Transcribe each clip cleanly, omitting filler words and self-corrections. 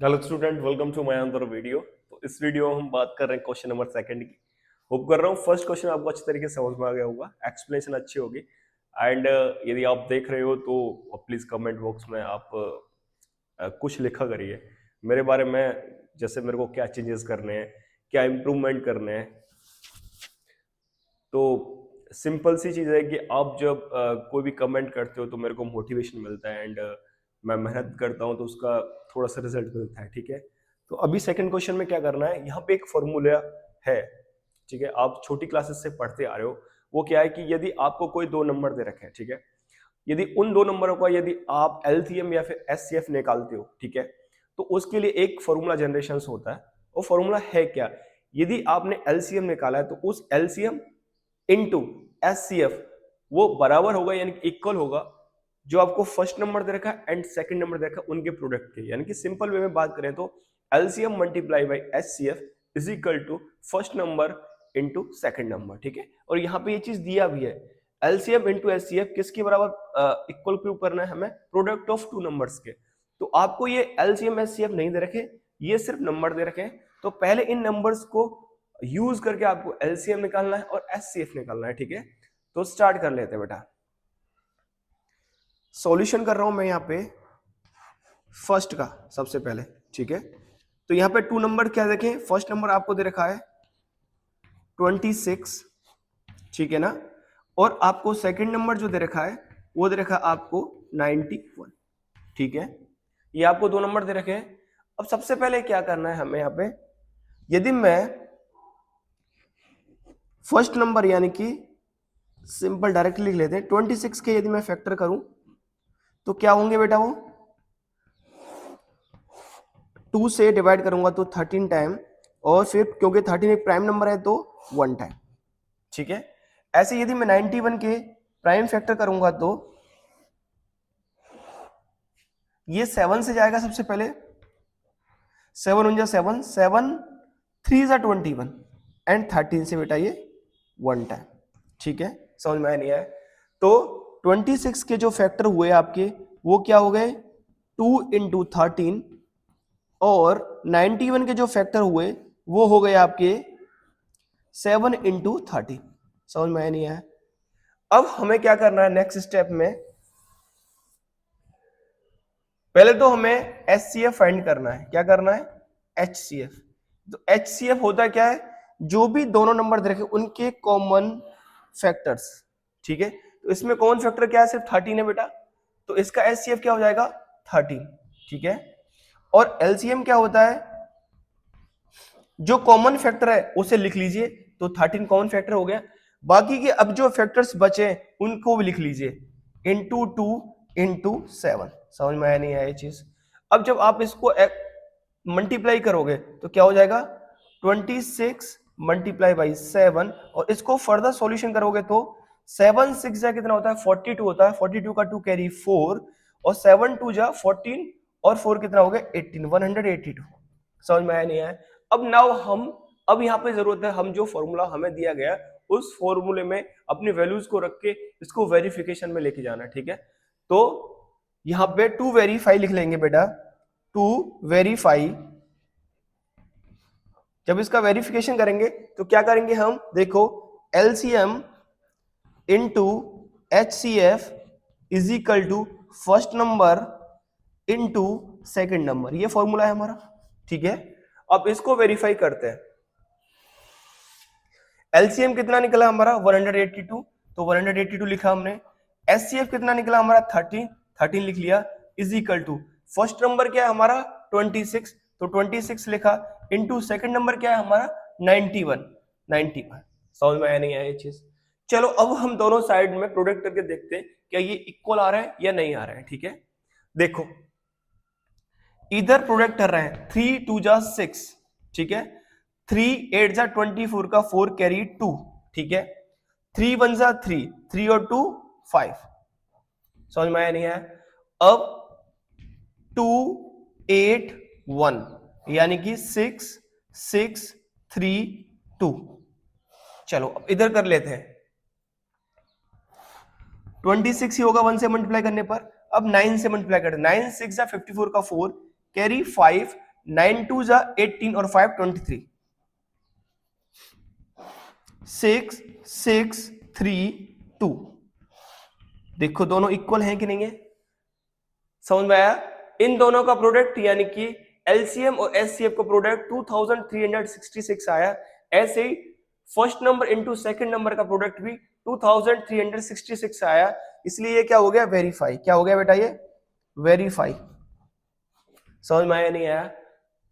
Hello student, welcome to my another video. तो इस video में हम बात कर रहे हैं क्वेश्चन नंबर सेकंड की। होप कर रहा हूँ फर्स्ट क्वेश्चन आपको अच्छी तरीके से समझ में आ गया होगा, एक्सप्लेनेशन अच्छी होगी। एंड यदि आप देख रहे हो तो प्लीज कमेंट बॉक्स में आप कुछ लिखा करिए मेरे बारे में, जैसे मेरे को क्या चेंजेस करने हैं, क्या इम्प्रूवमेंट करने हैं। तो सिंपल सी चीज़ है कि आप जब कोई भी कमेंट करते हो तो मेरे को मोटिवेशन मिलता है, एंड मैं मेहनत करता हूँ तो उसका थोड़ा सा रिजल्ट मिलता है। ठीक है, तो अभी सेकंड क्वेश्चन में क्या करना है, यहाँ पे एक फॉर्मूला है। ठीक है, आप छोटी क्लासेस से पढ़ते आ रहे हो। वो क्या है कि यदि आपको कोई दो नंबर दे रखे हैं, ठीक है, यदि उन दो नंबरों का यदि आप एलसीएम या फिर एचसीएफ निकालते हो, ठीक है, तो उसके लिए एक फॉर्मूला जनरेशन होता है। वो फॉर्मूला है क्या, यदि आपने एलसीएम निकाला है तो उस एलसीएम इनटू एचसीएफ वो बराबर होगा, यानी इक्वल होगा जो आपको फर्स्ट नंबर दे रखा है एंड सेकंड नंबर दे रखा है उनके प्रोडक्ट के। यानी कि सिंपल वे में बात करें तो LCM multiply by HCF is equal to first number into second number. ठीक है, और यहाँ पे ये चीज दिया भी है, एलसीएम इनटू एचसीएफ किसके बराबर इक्वल प्रूव करना है हमें, प्रोडक्ट ऑफ टू नंबर्स के। तो आपको ये एलसीएम एचसीएफ नहीं दे रखे, ये सिर्फ नंबर दे रखे हैं। तो पहले इन नंबर्स को यूज करके आपको एलसीएम निकालना है और एचसीएफ निकालना है। ठीक है, तो स्टार्ट कर लेते हैं बेटा। सॉल्यूशन कर रहा हूं मैं यहाँ पे फर्स्ट का सबसे पहले। ठीक है, तो यहाँ पे टू नंबर क्या देखें, फर्स्ट नंबर आपको दे रखा है 26, ठीक है ना, और आपको सेकंड नंबर जो दे रखा है वो दे रखा है आपको 91। ठीक है, ये आपको दो नंबर दे रखे हैं। अब सबसे पहले क्या करना है हमें, यहाँ पे यदि मैं फर्स्ट नंबर यानी कि सिंपल डायरेक्टली लिख लेते हैं, 26 के यदि मैं फैक्टर करूं तो क्या होंगे बेटा, वो 2 से डिवाइड करूंगा तो 13 टाइम, और फिर क्योंकि 13 एक प्राइम नंबर है तो 1 टाइम। ठीक है, ऐसे यदि मैं 91 के प्राइम फैक्टर करूंगा तो ये 7 से जाएगा सबसे पहले, 7 1 7, 7 3 21, एंड 13 से बेटा ये 1 टाइम। ठीक है, समझ में आया नहीं आया? तो 26 के जो फैक्टर हुए आपके वो क्या हो गए, 2 इंटू 13, और 91 के जो फैक्टर हुए वो हो गए आपके 7 इंटू 13। समझ में आया नहीं आया? अब हमें क्या करना है नेक्स्ट स्टेप में, पहले तो हमें एचसीएफ फाइंड करना है। क्या करना है, एचसीएफ। तो एचसीएफ होता है क्या है, जो भी दोनों नंबर दे रखे उनके कॉमन फैक्टर्स। ठीक है, तो इसमें कॉमन फैक्टर क्या है, सिर्फ 13 है बेटा, तो इसका एचसीएफ क्या हो जाएगा 13। ठीक है, और एलसीएम क्या होता है, जो कॉमन फैक्टर है उसे लिख लीजिए, तो 13 कॉमन फैक्टर हो गया। बाकी के अब जो फैक्टर्स बचे उनको भी लिख लीजिए, इंटू 2 इंटू 7। समझ में आया नहीं आया ये चीज? अब जब आप इसको मल्टीप्लाई करोगे तो क्या हो जाएगा, 26 मल्टीप्लाई बाई 7, और इसको फर्दर सॉल्यूशन करोगे तो 7 6 जा कितना होता है, 42 होता है, 42 का 2 कैरी 4, और 7 2 जा 14, और 4 कितना हो गया 18, 182। समझ में आया नहीं आया? अब नाउ हम, अब यहाँ पे जरूरत है, हम जो फॉर्मूला हमें दिया गया उस फॉर्मूले में अपनी वैल्यूज को रख के इसको वेरिफिकेशन में लेके जाना है। ठीक है, तो यहाँ पे टू वेरीफाई लिख लेंगे बेटा, टू वेरीफाई। जब इसका वेरिफिकेशन करेंगे तो क्या करेंगे हम, देखो LCM into HCF is equal to first number into second number, ये फॉर्मूला है हमारा। ठीक है, अब इसको वेरीफाई करते हैं। एलसीएम कितना निकला हमारा 182, तो 182 लिखा हमने। एचसीएफ कितना निकला हमारा 13, 13 लिख लिया, is equal to first number क्या है हमारा 26, तो 26 लिखा, इनटू सेकंड नंबर क्या है हमारा 91, 91। समझ में आया नहीं आया ये चीज? चलो अब हम दोनों साइड में प्रोडक्ट करके देखते हैं क्या ये इक्वल आ रहा है या नहीं आ रहा है। ठीक है, देखो इधर प्रोडक्ट कर रहे हैं, 3 2 जा 6, ठीक है, 3 8 जा 24 का 4 कैरी 2, ठीक है, 3 1 जा 3, 3 और 2 5। समझ में आया नहीं आया? अब 2 8 1 यानी कि 6 6 3 2। चलो अब इधर कर लेते हैं, 26 ही होगा 1 से मल्टीप्लाई करने पर। अब 9 से मल्टीप्लाई करते हैं, 9 6 जा 54 का 4 कैरी 5, 9 2 जा 18 और 5 23, 6 6 3 2। देखो दोनों इक्वल हैं कि नहीं है, समझ में आया? इन दोनों का प्रोडक्ट यानी कि एलसीएम और एचसीएफ का प्रोडक्ट 2366 आया। ऐसे ही first number into second number का प्रोडक्ट भी 2366 आया। इसलिए ये क्या हो गया, वेरीफाई। क्या हो गया बेटा, ये वेरीफाई। समझ में आया नहीं आया?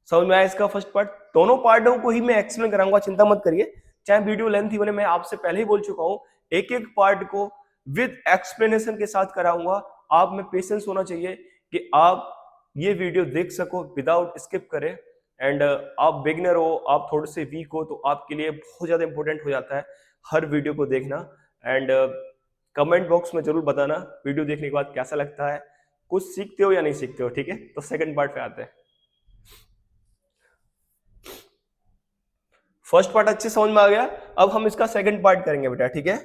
समझ में आया इसका फर्स्ट पार्ट? दोनों पार्टों को ही मैं एक्सप्लेन कराऊंगा, चिंता मत करिए। चाहे वीडियो लेंथ ही बने, मैं आपसे पहले ही बोल चुका हूं एक एक पार्ट को विद एक्सप्लेनेशन के साथ कराऊंगा। आप में पेशेंस होना चाहिए कि आप ये वीडियो देख सको विदाउट स्किप करें। एंड आप बिगिनर हो, आप थोड़े से वीक हो, तो आपके लिए बहुत ज्यादा इंपॉर्टेंट हो जाता है हर वीडियो को देखना। एंड कमेंट बॉक्स में जरूर बताना वीडियो देखने के बाद कैसा लगता है, कुछ सीखते हो या नहीं सीखते हो। ठीक है, तो सेकंड पार्ट पे आते हैं। फर्स्ट पार्ट अच्छे समझ में आ गया, अब हम इसका सेकंड पार्ट करेंगे बेटा। ठीक है,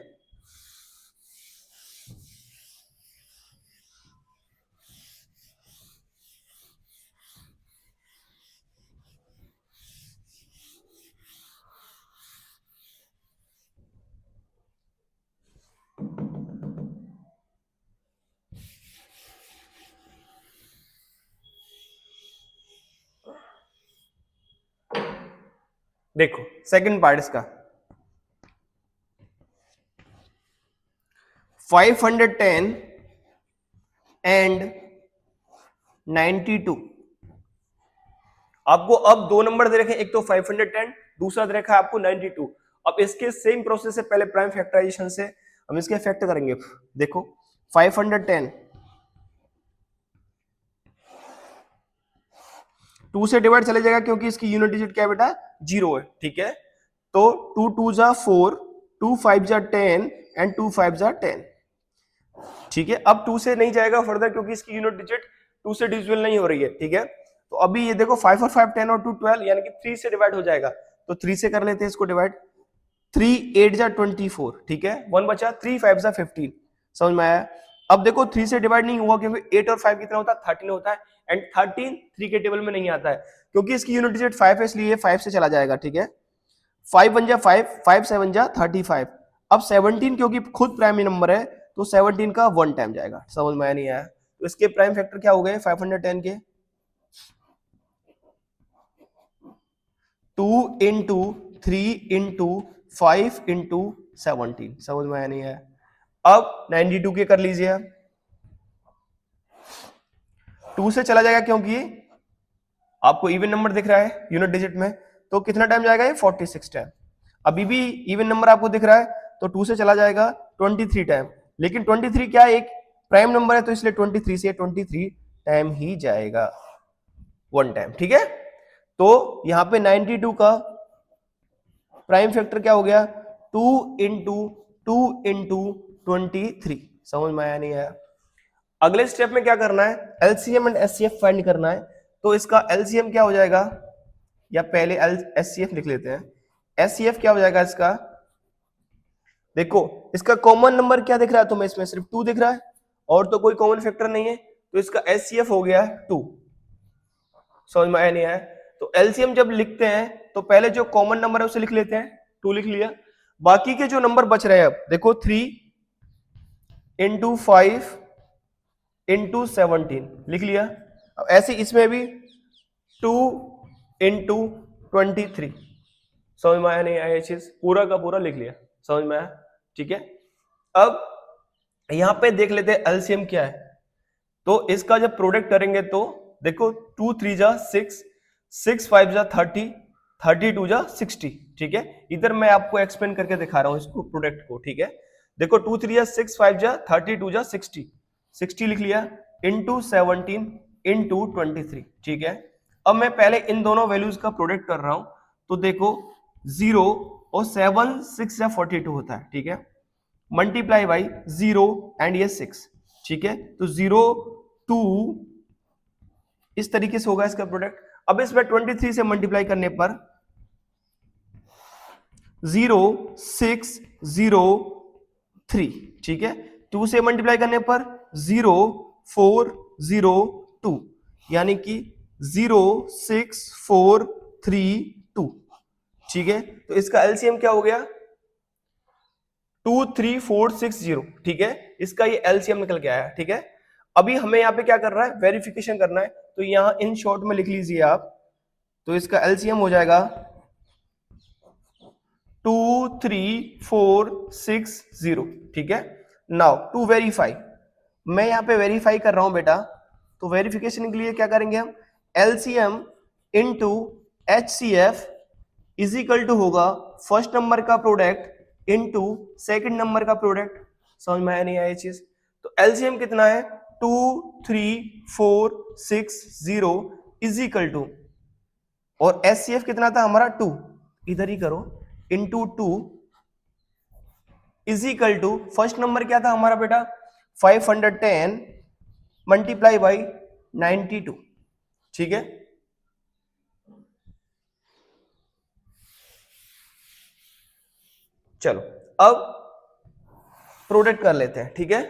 देखो सेकंड पार्ट इसका 510 एंड 92। आपको अब दो नंबर दे रखे हैं, एक तो 510, दूसरा दे रखा है आपको 92। अब इसके सेम प्रोसेस से पहले प्राइम फैक्टराइजेशन से हम इसके फैक्टर करेंगे। देखो 510 2 से डिवाइड चले जाएगा क्योंकि इसकी यूनिट डिजिट क्या है बेटा, 0 है। ठीक है, तो 2 2 जा 4, 2 5 जा 10 एंड 2 5 जा 10। ठीक है, अब 2 से नहीं जाएगा फर्दर क्योंकि इसकी यूनिट डिजिट 2 से डिविजिबल नहीं हो रही है। ठीक है, तो अभी ये देखो 5 और 5 10 और 2 12, यानी कि 3 से डिवाइड हो जाएगा। तो 3 से कर लेते हैं इसको डिवाइड। 3 8 जा 24। ठीक है, 1 बचा, 3 5 जा 15। समझ में आया? अब देखो 3 से डिवाइड नहीं हुआ क्योंकि 8 और 5 कितना होता है, 13 होता है। एंड 13 3 के टेबल में नहीं आता है क्योंकि इसकी यूनिट डिजिट 5 है, इसलिए 5 से चला जाएगा। ठीक है, 5 1 जा 5, 5 7 जा 35। अब 17 क्योंकि खुद प्राइमरी नंबर है तो 17 का 1 टाइम जाएगा। समझ में नहीं आया? तो इसके प्राइम फैक्टर क्या हो गए 510 के 2 इंटू 3 इंटू 5 इंटू 17। समझ में आया नहीं आया? अब 92 के कर लीजिए आप। 2 से चला जाएगा क्योंकि आपको इवन नंबर दिख रहा है यूनिट डिजिट में, तो कितना टाइम जाएगा ये 46 टाइम। अभी भी इवन नंबर आपको दिख रहा है तो 2 से चला जाएगा 23 टाइम, लेकिन 23 क्या एक प्राइम नंबर है तो इसलिए 23 से 23 टाइम ही जाएगा, 1 टाइम। ठीक है, तो यहां पे 92 का प्राइम फैक्टर क्या हो गया 2 इंटू 2 इंटू 23। समझ में आया नहीं आया? अगले स्टेप में क्या करना है, एलसीएम एंड एचसीएफ फाइंड करना है। तो इसका एलसीएम क्या हो जाएगा, या पहले एचसीएफ लिख लेते हैं। एचसीएफ क्या हो जाएगा इसका, देखो इसका कॉमन नंबर क्या दिख रहा है तुम्हें, इसमें सिर्फ 2 दिख रहा है और तो कोई कॉमन फैक्टर नहीं है, तो इसका एचसीएफ हो गया 2। समझ में आया नहीं आया? तो एलसीएम जब लिखते हैं तो पहले जो कॉमन नंबर है उसे लिख लेते हैं, 2 लिख लिया। बाकी के जो नंबर बच रहे हैं अब देखो 3 इंटू 5 इंटू 17 लिख लिया। अब ऐसे इसमें भी 2 इंटू 23। समझ में आया नहीं आया? ये चीज पूरा का पूरा लिख लिया। समझ में आया? ठीक है, अब यहां पे देख लेते हैं एलसीएम क्या है। तो इसका जब प्रोडक्ट करेंगे तो देखो 2 3 जा 6, 6 5 जा 30, 32 जा 60। ठीक है, इधर मैं आपको एक्सप्लेन करके दिखा रहा हूं इसको प्रोडक्ट को। ठीक है, देखो 2 3 जा 6, 5 जा 32 जा 60, 60 लिख लिया इंटू 17 इंटू 23। ठीक है, अब मैं पहले इन दोनों वैल्यूज का प्रोडक्ट कर रहा हूं तो देखो 0 और 7 6 या 42 होता है। ठीक है, मल्टीप्लाई बाई 0 एंड ये 6। ठीक है, तो 0 2 इस तरीके से होगा इसका प्रोडक्ट। अब इसमें 23 से मल्टीप्लाई करने पर 0 6 0 3। ठीक है, 2 से मल्टीप्लाई करने पर 0 4 0 2, यानी कि 06432। ठीक है, तो इसका एलसीएम क्या हो गया 23460। ठीक है, इसका ये एलसीएम निकल के आया। ठीक है, अभी हमें यहाँ पे क्या करना है, वेरिफिकेशन करना है। तो यहां इन शॉर्ट में लिख लीजिए आप, तो इसका एलसीएम हो जाएगा 23460। ठीक है, नाउ टू वेरीफाई, मैं यहां पे वेरीफाई कर रहा हूं बेटा, तो वेरिफिकेशन के लिए क्या करेंगे हम, LCM into HCF is equal to होगा फर्स्ट नंबर का प्रोडक्ट इनटू सेकंड नंबर का प्रोडक्ट। समझ में आया नहीं आया ये चीज? तो एलसीएम कितना है 23460 इज इक्वल टू, और एचसीएफ कितना था हमारा 2, इधर ही करो, into 2 is equal to first number क्या था हमारा बेटा 510 मल्टीप्लाई बाई 92। ठीक है, चलो अब प्रोडक्ट कर लेते हैं। ठीक है,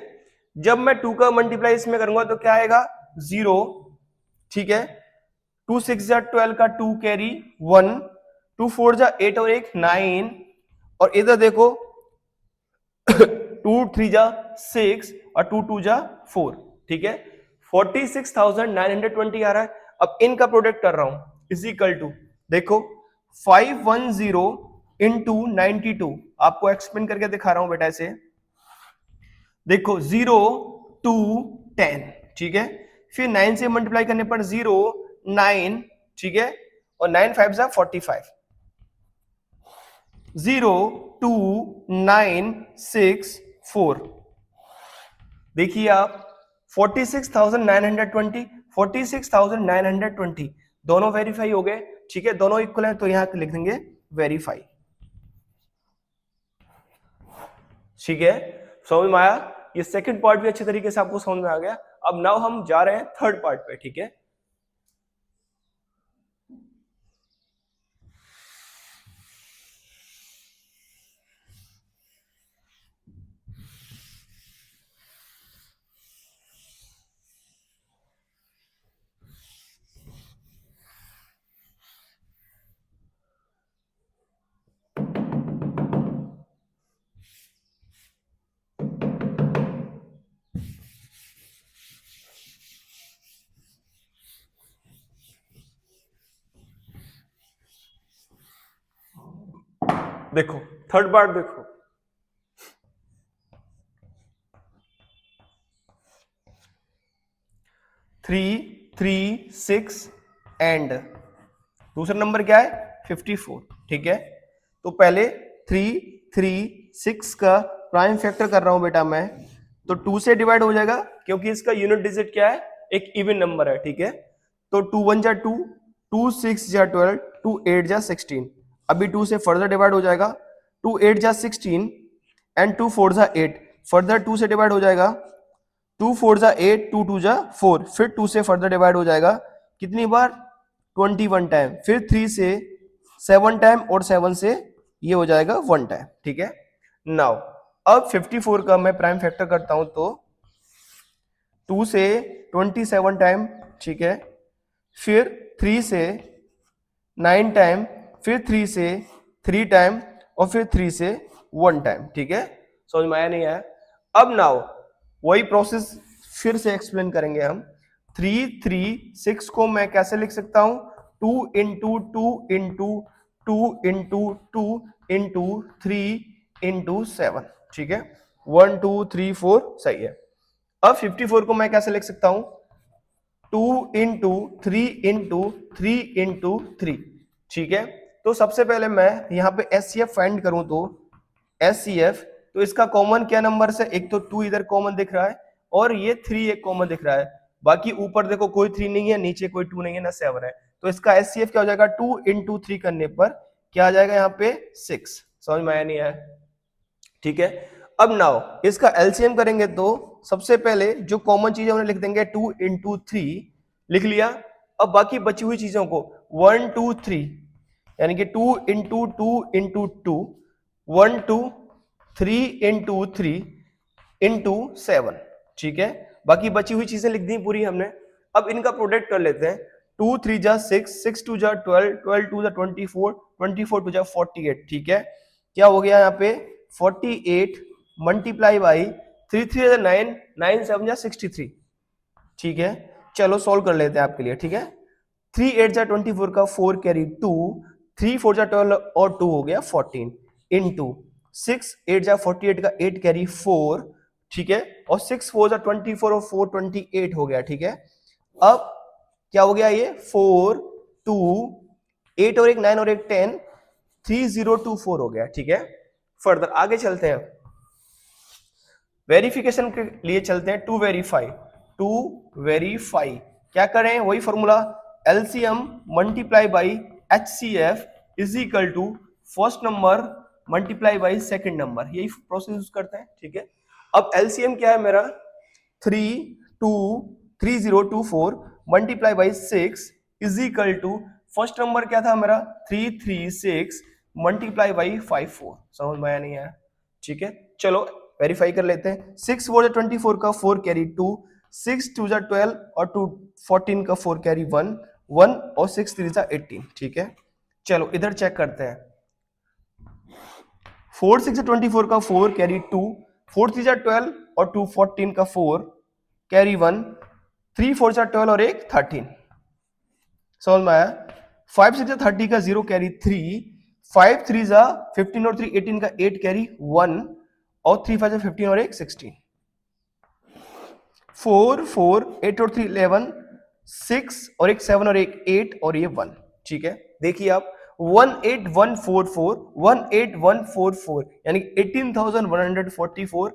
जब मैं 2 का मल्टीप्लाई इसमें करूंगा तो क्या आएगा 0। ठीक है, 2 6 जा 12 का 2 कैरी 1, 2 4 जा 8 और 1 9, और इधर देखो 2 3 जा 6 और 2 2 जा 4। ठीक है, 46,920 आ रहा है। अब इनका प्रोडक्ट कर रहा हूं, इज इक्वल टू, देखो 510 इंटू 92, आपको एक्सप्लेन करके दिखा रहा हूं बेटा इसे, देखो 0 2 10। ठीक है, फिर 9 से मल्टीप्लाई करने पर 0 9। ठीक है, और 9 5 जा 45, 0 2 9 6 4। देखिए आप 46,920 46,920 दोनों वेरीफाई हो गए। ठीक है, दोनों इक्वल है, तो यहां लिख देंगे वेरीफाई। ठीक है, समझ में आया? ये सेकंड पार्ट भी अच्छे तरीके से आपको समझ में आ गया। अब नाउ हम जा रहे हैं थर्ड पार्ट पे। ठीक है, देखो थर्ड पार्ट देखो, 3 3 6 एंड दूसरा नंबर क्या है 54। ठीक है, तो पहले 3 3 6 का प्राइम फैक्टर कर रहा हूं बेटा मैं, तो 2 से डिवाइड हो जाएगा क्योंकि इसका यूनिट डिजिट क्या है, एक इवन नंबर है। ठीक है, तो 2 1 जा 2, 2 6 जा 12, 2 8 जा 16। अभी 2 से फर्दर डिवाइड हो जाएगा, 2 8 जा 16 एंड 2 4 जा 8, फर्दर 2 से डिवाइड हो जाएगा, 2 4 जा 8, 2 2 जा 4, फिर 2 से फर्दर डिवाइड हो जाएगा कितनी बार 21 टाइम, फिर 3 से 7 टाइम, और 7 से ये हो जाएगा 1 टाइम। ठीक है, नाउ अब 54 का मैं प्राइम फैक्टर करता हूं तो 2 से 27 टाइम। ठीक है, फिर 3 से 9 टाइम, फिर 3 से 3 टाइम, और फिर 3 से 1 टाइम। ठीक है, समझ में आया नहीं आया? अब नाउ वही प्रोसेस फिर से एक्सप्लेन करेंगे हम। 3 3 6 को मैं कैसे लिख सकता हूं, 2 into 2 into 2 into 2 into 3 into 7। ठीक है, 1 2 3 4 सही है। अब 54 को मैं कैसे लिख सकता हूं, 2 इंटू 3 इंटू 3 इंटू 3। ठीक है, तो सबसे पहले मैं यहां पे एचसीएफ फाइंड करूं तो एचसीएफ, तो इसका कॉमन क्या नंबर से, एक तो 2 इधर कॉमन दिख रहा है और ये 3 एक कॉमन दिख रहा है, बाकी ऊपर देखो कोई 3 नहीं है, नीचे कोई 2 नहीं है, ना 7 है, तो इसका एचसीएफ क्या हो जाएगा 2 इंटू 3 करने पर क्या आ जाएगा यहाँ पे 6। समझ में आया नहीं आया? ठीक है, अब नाउ इसका एलसीएम करेंगे तो सबसे पहले जो कॉमन चीज है उन्हें लिख देंगे 2 इंटू 3, लिख लिया। अब बाकी बची हुई चीजों को 1 2 3, यानी कि 2 इंटू 2 इंटू 2, 1 2 3 इंटू 3 इंटू 7। ठीक है, बाकी बची हुई चीजें लिख दी पूरी हमने। अब इनका प्रोडक्ट कर लेते हैं, 2 3 जा 6, 6 2 जा 12, 12 2 जा 24, 24 2 जा 48, ठीक है। क्या हो गया यहाँ पे 48 मल्टीप्लाई बाई 3 3 जा 9, 9 7 जा 63, ठीक है। चलो सॉल्व कर लेते हैं आपके लिए, ठीक है। 3 8 जा 24 का 4 कैरी 2, 3 4 जा 12 और 2 हो गया 14 इनटू 6 8 जा 48 का 8 कैरी 4, ठीक है। और 6 4 जा 24 और 4 28 हो गया, ठीक है। अब क्या हो गया ये 4 2 8 और एक 9 और एक 10, 3024 हो गया, ठीक है। फर्दर आगे चलते हैं, वेरिफिकेशन के लिए चलते हैं। टू वेरीफाई क्या करें, वही formula LCM multiply by HCF is equal to first number multiply by second number, यही प्रोसेस यूज करते हैं, ठीक है। अब एलसीएम क्या है मेरा 323024 multiply by 6 is equal to first number क्या था मेरा 336 मल्टीप्लाई बाई 54, समझ में आया नहीं आया, ठीक है। चलो वेरीफाई कर लेते हैं। 6 4 24 का 4 कैरी 2, 6 2 12 और 2 14 का 4 कैरी 1 1 और 6 3 18, ठीक है। चलो इधर चेक करते हैं। 4 6 24 का 4 कैरी 2, 4 3 12 और 2 14 का 4 कैरी 1, 3 4 12 और एक 13, समझ में आया। 5 6 30 का 0 कैरी 3, 5 3 15 और 3 18 का 8 कैरी 1 और 3 5 15 और एक 16, 4 4 8 और 3 11, 6 और एक 7 और एक 8 और ये 1, ठीक है। देखिए आप 18144 18144 यानी 18,144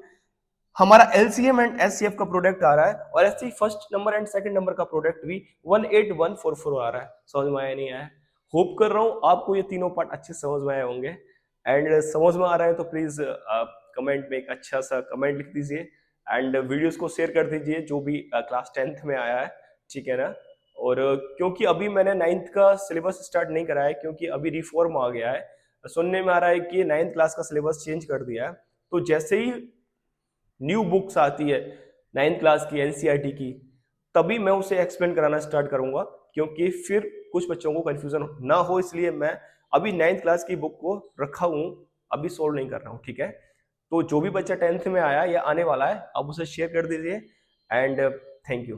हमारा एलसीएम एंड एचसीएफ का प्रोडक्ट आ रहा है, और ऐसे first number and second number का प्रोडक्ट भी 18144 आ रहा है। समझ में आया नहीं आया, होप कर रहा हूं आपको ये तीनों पार्ट अच्छे समझ में आए होंगे। एंड समझ में आ रहा है तो प्लीज आप कमेंट में एक अच्छा सा कमेंट लिख दीजिए, एंड वीडियोस को शेयर कर दीजिए जो भी क्लास 10th में आया है, ठीक है ना। और क्योंकि अभी मैंने 9th का सिलेबस स्टार्ट नहीं करा है, क्योंकि अभी रिफॉर्म आ गया है, सुनने में आ रहा है कि 9th क्लास का सिलेबस चेंज कर दिया है। तो जैसे ही न्यू बुक्स आती है 9th क्लास की एनसीईआरटी की, तभी मैं उसे एक्सप्लेन कराना स्टार्ट करूंगा, क्योंकि फिर कुछ बच्चों को कंफ्यूजन ना हो, इसलिए मैं अभी 9th क्लास की बुक को रखा हूं, अभी सोल्व नहीं कर रहा हूं, ठीक है। तो जो भी बच्चा 10th में आया या आने वाला है, आप उसे शेयर कर दीजिए, एंड थैंक यू।